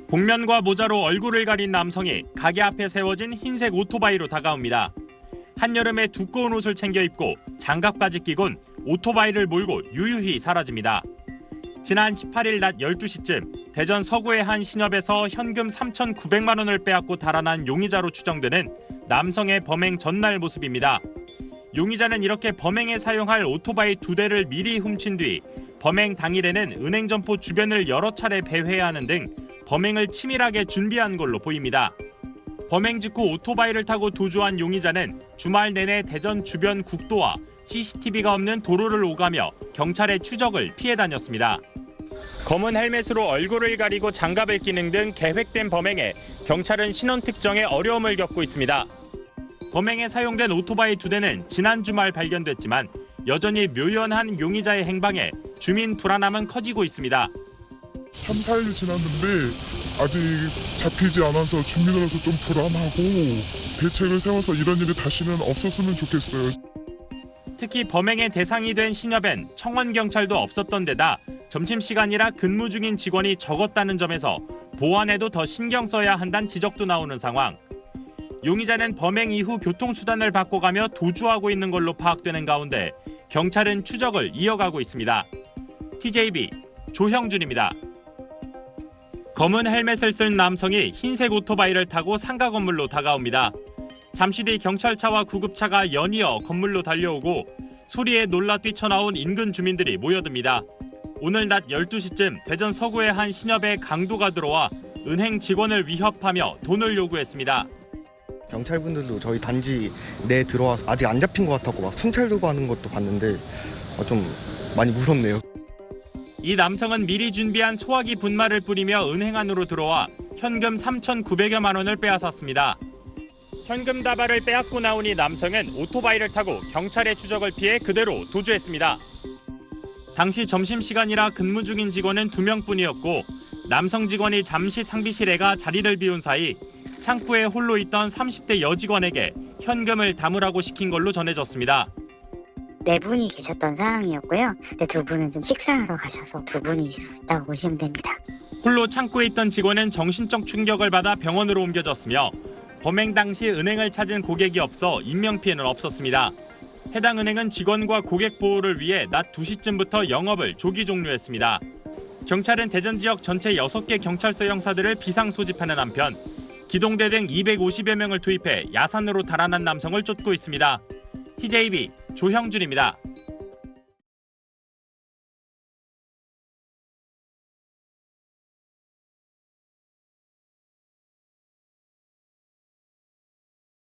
복면과 모자로 얼굴을 가린 남성이 가게 앞에 세워진 흰색 오토바이로 다가옵니다. 한여름에 두꺼운 옷을 챙겨 입고 장갑까지 끼곤 오토바이를 몰고 유유히 사라집니다. 지난 18일 낮 12시쯤 대전 서구의 한 신협에서 현금 3,900만 원을 빼앗고 달아난 용의자로 추정되는 남성의 범행 전날 모습입니다. 용의자는 이렇게 범행에 사용할 오토바이 2대를 미리 훔친 뒤 범행 당일에는 은행 점포 주변을 여러 차례 배회하는 등 범행을 치밀하게 준비한 걸로 보입니다. 범행 직후 오토바이를 타고 도주한 용의자는 주말 내내 대전 주변 국도와 CCTV가 없는 도로를 오가며 경찰의 추적을 피해 다녔습니다. 검은 헬멧으로 얼굴을 가리고 장갑을 끼는 등 계획된 범행에 경찰은 신원 특정에 어려움을 겪고 있습니다. 범행에 사용된 오토바이 2대는 지난 주말 발견됐지만 여전히 묘연한 용의자의 행방에 주민 불안함은 커지고 있습니다. 3, 4일 지났는데 아직 잡히지 않아서 주민으로서 좀 불안하고 대책을 세워서 이런 일이 다시는 없었으면 좋겠어요. 특히 범행의 대상이 된 신협엔 청원경찰도 없었던 데다 점심시간이라 근무 중인 직원이 적었다는 점에서 보안에도 더 신경 써야 한다는 지적도 나오는 상황. 용의자는 범행 이후 교통수단을 바꿔가며 도주하고 있는 걸로 파악되는 가운데 경찰은 추적을 이어가고 있습니다. TJB 조형준입니다. 검은 헬멧을 쓴 남성이 흰색 오토바이를 타고 상가 건물로 다가옵니다. 잠시 뒤 경찰차와 구급차가 연이어 건물로 달려오고 소리에 놀라 뛰쳐나온 인근 주민들이 모여듭니다. 오늘 낮 12시쯤 대전 서구의 한 신협에 강도가 들어와 은행 직원을 위협하며 돈을 요구했습니다. 경찰분들도 저희 단지 내에 들어와서 아직 안 잡힌 것 같았고 막 순찰 들고 하는 것도 봤는데 좀 많이 무섭네요. 이 남성은 미리 준비한 소화기 분말을 뿌리며 은행 안으로 들어와 현금 3,900여만 원을 빼앗았습니다. 현금 다발을 빼앗고 나온 이 남성은 오토바이를 타고 경찰의 추적을 피해 그대로 도주했습니다. 당시 점심시간이라 근무 중인 직원은 2명뿐이었고 남성 직원이 잠시 탕비실에 가 자리를 비운 사이 창구에 홀로 있던 30대 여직원에게 현금을 담으라고 시킨 걸로 전해졌습니다. 4분이 계셨던 상황이었고요. 근데 2분은 좀 식사하러 가셔서 2분이 있었다고 보시면 됩니다. 홀로 창구에 있던 직원은 정신적 충격을 받아 병원으로 옮겨졌으며 범행 당시 은행을 찾은 고객이 없어 인명피해는 없었습니다. 해당 은행은 직원과 고객 보호를 위해 낮 2시쯤부터 영업을 조기 종료했습니다. 경찰은 대전 지역 전체 6개 경찰서 형사들을 비상 소집하는 한편 기동대 등 250여 명을 투입해 야산으로 달아난 남성을 쫓고 있습니다. TJB 조형준입니다.